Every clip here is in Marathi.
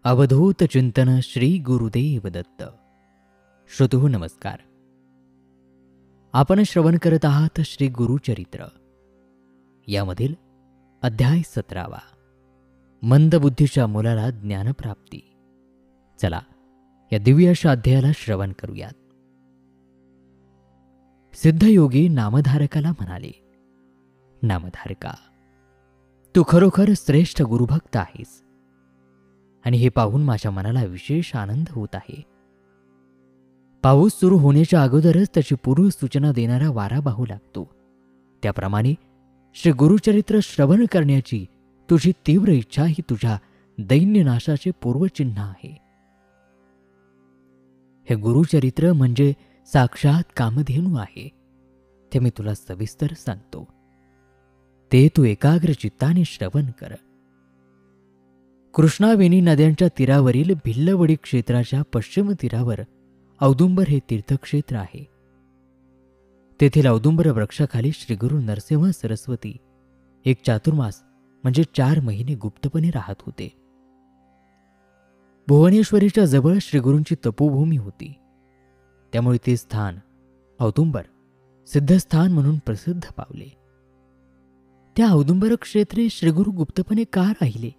अवधूत चिंतन श्री गुरुदेव दत्त. श्रोतू नमस्कार. आपण श्रवण करत आहात श्री गुरुचरित्र यामधील अध्याय 17वा, मंदबुद्धीच्या मुलाला ज्ञानप्राप्ती. चला या दिव्य अशा अध्यायाला श्रवण करूयात. सिद्धयोगी नामधारकाला म्हणाले, नामधारका, तू खरोखर श्रेष्ठ गुरुभक्त आहेस आणि हे पाहून माझ्या मनाला विशेष आनंद होत आहे. पाऊस सुरू होण्याच्या अगोदरच त्याची पूर्व सूचना देणारा वारा वाहू लागतो. त्याप्रमाणे श्री गुरुचरित्र श्रवण करण्याची तुझी तीव्र इच्छा ही तुझ्या दैन्यनाशाचे पूर्वचिन्ह आहे. हे गुरुचरित्र म्हणजे साक्षात कामधेनू आहे. ते मी तुला सविस्तर सांगतो. ते तू एकाग्र चित्ताने श्रवण कर. कृष्णावेणी नद्यांच्या तीरावरील भिल्लवडी क्षेत्राच्या पश्चिम तीरावर औदुंबर हे तीर्थक्षेत्र आहे. तेथील औदुंबर वृक्षाखाली श्रीगुरु नरसिंह सरस्वती एक चातुर्मास म्हणजे 4 महिने गुप्तपणे राहत होते. भुवनेश्वरीच्या जवळ श्रीगुरूंची तपोभूमी होती. त्यामुळे ते स्थान औदुंबर सिद्धस्थान म्हणून प्रसिद्ध पावले. त्या औदुंबर क्षेत्री श्रीगुरु गुप्तपणे का राहिले?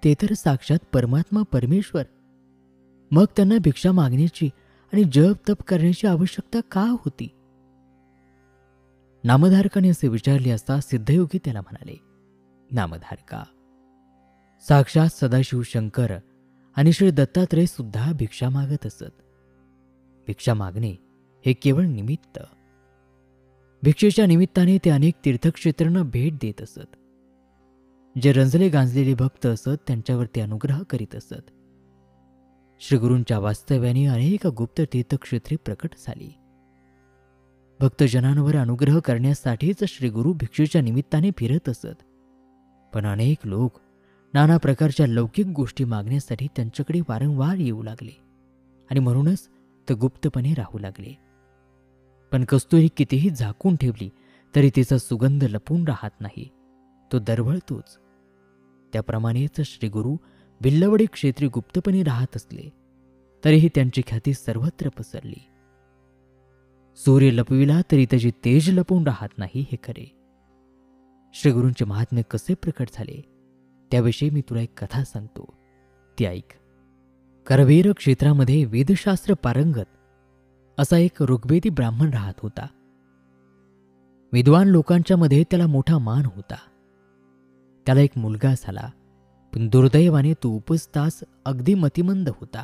ते तर साक्षात परमात्मा परमेश्वर. मग त्यांना भिक्षा मागण्याची आणि जप तप करण्याची आवश्यकता का होती? नामधारकाने असे विचारले असता सिद्धयोगी त्याला म्हणाले, नामधारका, साक्षात सदाशिव शंकर आणि श्री दत्तात्रय सुद्धा भिक्षा मागत असत. भिक्षा मागणे हे केवळ निमित्त. भिक्षेच्या निमित्ताने ते अनेक तीर्थक्षेत्रांना भेट देत असत. जे रंजले गांजलेले भक्त असत त्यांच्यावर ते अनुग्रह करीत असत. श्रीगुरूंच्या वास्तव्याने अनेक गुप्त तीर्थक्षेत्रे प्रकट झाली. भक्तजनांवर अनुग्रह करण्यासाठीच श्रीगुरू भिक्षेच्या निमित्ताने फिरत असत. पण अनेक लोक नाना प्रकारच्या लौकिक गोष्टी मागण्यासाठी त्यांच्याकडे वारंवार येऊ लागले आणि म्हणूनच ते गुप्तपणे राहू लागले. पण कस्तुरी कितीही झाकून ठेवली तरी तिचा सुगंध लपून राहत नाही, तो दरवळतोच. त्याप्रमाणेच श्रीगुरू भिल्लवडी क्षेत्री गुप्तपणे राहत असले तरीही त्यांची ख्याती सर्वत्र पसरली. सूर्य लपविला तरी त्याचे तेज लपून राहत नाही, हे खरे. श्रीगुरूंचे महात्म्य कसे प्रकट झाले त्याविषयी मी तुला एक कथा सांगतो, ती ऐक. करवीर क्षेत्रामध्ये वेदशास्त्र पारंगत असा एक ऋग्वेदी ब्राह्मण राहत होता. विद्वान लोकांच्या मध्ये त्याला मोठा मान होता. त्याला एक मुलगा झाला, पण दुर्दैवाने तो उपस्तास अगदी मतिमंद होता.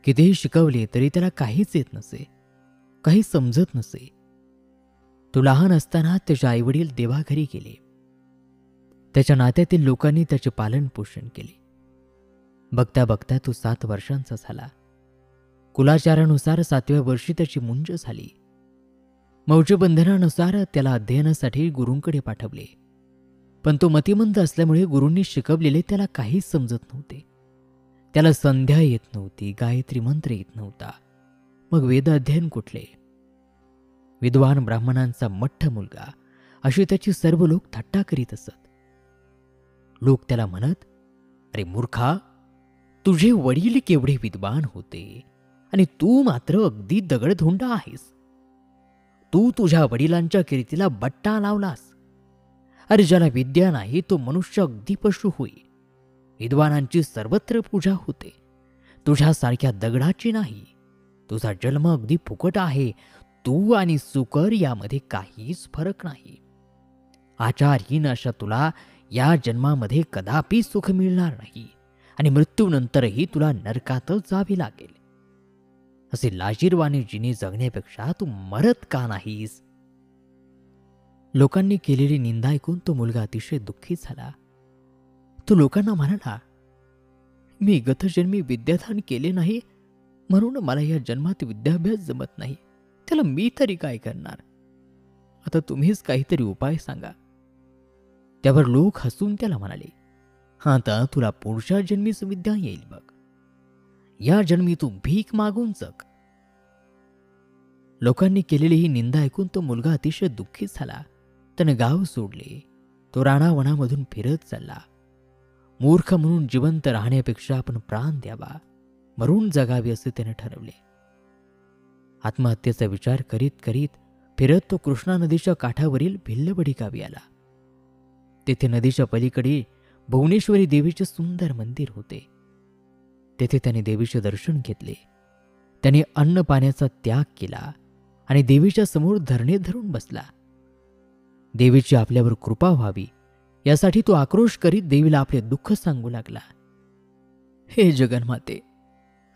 कितीही शिकवले तरी त्याला काहीच येत नसे, काही समजत नसे. तो लहान असताना त्याचे आईवडील देवाघरी गेले. त्याच्या नात्यातील लोकांनी त्याचे पालन पोषण केले. बघता बघता तो 7 वर्षांचा झाला. कुलाचारानुसार 7व्या वर्षी त्याची मुंज झाली. मौजबंधनानुसार त्याला अध्ययनासाठी गुरूंकडे पाठवले. पण तो मतिमंद असल्यामुळे गुरूंनी शिकवलेले त्याला काहीच समजत नव्हते. त्याला संध्या येत नव्हती, गायत्री मंत्र येत नव्हता. मग वेद अध्ययन कुठले? विद्वान ब्राह्मणांचा मठ्ठ मुलगा अशी त्याची सर्व लोक थट्टा करीत असत. लोक त्याला म्हणत, अरे मूर्खा, तुझे वडील केवढे विद्वान होते आणि तू मात्र अगदी दगडधोंडा आहेस. तू तुझ्या वडिलांच्या कीर्तीला बट्टा लावलास. अरे ज्याला विद्या नाही तो मनुष्य अगदी पशु होई. विद्वानांची सर्वत्र पूजा होते, तुझ्यासारख्या दगडाची नाही. तुझा जन्म अगदी फुकट आहे. तू आणि सुकर यामध्ये काहीच फरक नाही. आचारहीन अशा तुला या जन्मामध्ये कदापि सुख मिळणार नाही आणि मृत्यूनंतरही तुला नरकातच जावे लागेल. असे लाजीरवाने जिने जगण्यापेक्षा तू मरत का नाहीस? लोकांनी केलेली निंदा ऐकून तो मुलगा अतिशय दुःखी झाला. तो लोकांना म्हणाला, मी गतजन्मी विद्यादान केले नाही म्हणून मला या जन्मात विद्याभ्यास जमत नाही. त्याला मी तरी काय करणार? आता तुम्हीच काहीतरी उपाय सांगा. त्यावर लोक हसून त्याला म्हणाले, आता तुला पुढच्या जन्मीच विद्या येईल बघ. या जन्मी तू भीक मागून जग. लोकांनी केलेली ही निंदा ऐकून तो मुलगा अतिशय दुःखी झाला. त्याने गाव सोडले. तो राणावनामधून फिरत चालला. मूर्ख म्हणून जिवंत राहण्यापेक्षा आपण प्राण द्यावा, मरून जगावे असे त्याने ठरवले. आत्महत्येचा विचार करीत करीत फिरत तो कृष्णा नदीच्या काठावरील भिल्लवडी गावी आला. तेथे नदीच्या पलीकडे भुवनेश्वरी देवीचे सुंदर मंदिर होते. तेथे त्याने देवीचे दर्शन घेतले. त्याने अन्न पाण्याचा त्याग केला आणि देवीच्या समोर धरणे धरून बसला. देवीची आपल्यावर कृपा व्हावी यासाठी तो आक्रोश करीत देवीला आपले दुःख सांगू लागला. हे जगन्माते,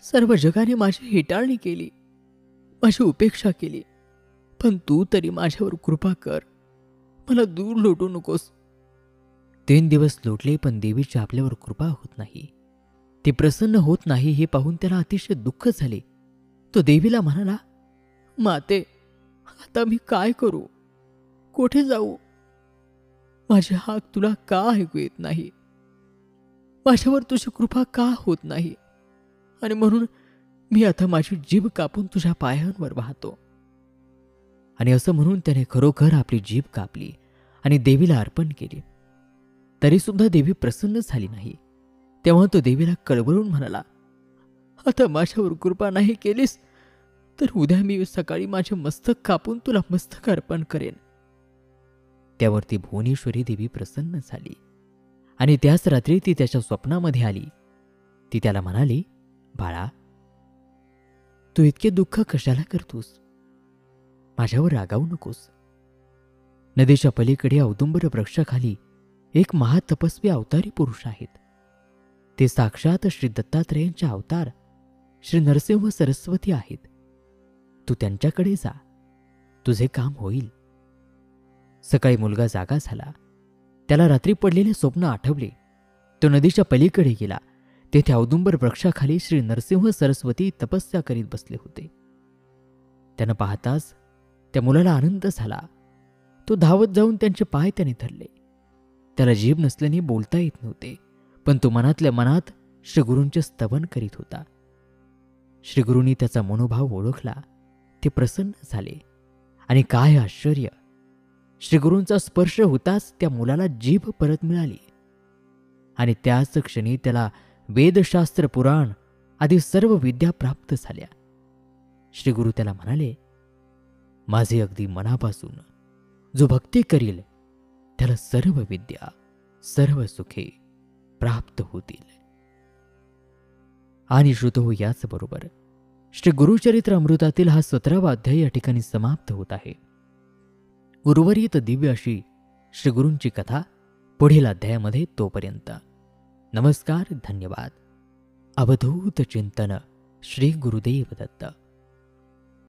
सर्व जगाने माझी हेटाळणी केली, माझी उपेक्षा केली, पण तू तरी माझ्यावर कृपा कर, मला दूर लोटू नकोस. 3 दिवस लोटले पण देवीची आपल्यावर कृपा होत नाही, ती प्रसन्न होत नाही हे पाहून त्याला अतिशय दुःख झाले. तो देवीला म्हणाला, माते, आता मी काय करू, कोठे जाऊ? माझी हाक तुला का ऐकू येत नाही? माझ्यावर तुझी कृपा का होत नाही? आणि म्हणून मी आता माझी जीभ कापून तुझ्या पायांवर वाहतो. आणि असं म्हणून त्याने खरोखर आपली जीभ कापली आणि देवीला अर्पण केली. तरी सुद्धा देवी प्रसन्न झाली नाही. तेव्हा तो देवीला कळवळून म्हणाला, आता माझ्यावर कृपा नाही केलीस तर उद्या मी सकाळी माझे मस्तक कापून तुला मस्तक अर्पण करेन. त्यावरती भुवनेश्वरी देवी प्रसन्न झाली आणि त्याच रात्री ती त्याच्या स्वप्नामध्ये आली. ती त्याला म्हणाली, बाळा, तू इतके दुःख कशाला करतोस? माझ्यावर रागावू नकोस. नदीच्या पलीकडे औदुंबर वृक्षाखाली एक महातपस्वी अवतारी पुरुष आहेत. ते साक्षात श्री दत्तात्रेयांचे अवतार श्री नरसिंह सरस्वती आहेत. तू त्यांच्याकडे जा, तुझे काम होईल. सकाळी मुलगा जागा झाला. त्याला रात्री पडलेले स्वप्न आठवले. तो नदीच्या पलीकडे गेला. तेथे औदुंबर वृक्षाखाली श्री नरसिंह सरस्वती तपस्या करीत बसले होते. त्यानं पाहताच त्या मुलाला आनंद झाला. तो धावत जाऊन त्यांचे पाय त्याने धरले. त्याला जीभ नसल्याने बोलता येत नव्हते, पण तो मनातल्या मनात श्री गुरूंचे स्तवन करीत होता. श्री गुरूंनी त्याचा मनोभाव ओळखला. ते प्रसन्न झाले आणि काय आश्चर्य, श्री गुरूंचा स्पर्श होताच त्या मुलाला जीभ परत मिळाली आणि त्याच क्षणी त्याला वेदशास्त्र, पुराण आदी सर्व विद्या प्राप्त झाल्या. श्री गुरु त्याला म्हणाले, माझे अगदी मनापासून जो भक्ती करील त्याला सर्व विद्या, सर्व सुखे प्राप्त होतील. आणि श्रोतो, याच बरोबर श्री गुरुचरित्र अमृतातील हा 17वा अध्याय या ठिकाणी समाप्त होत आहे. उर्वरित दिव्य अशी श्री गुरूंची कथा पुढील अध्यायामध्ये. तोपर्यंत नमस्कार, धन्यवाद. अवधूत चिंतन श्री गुरुदेव दत्त.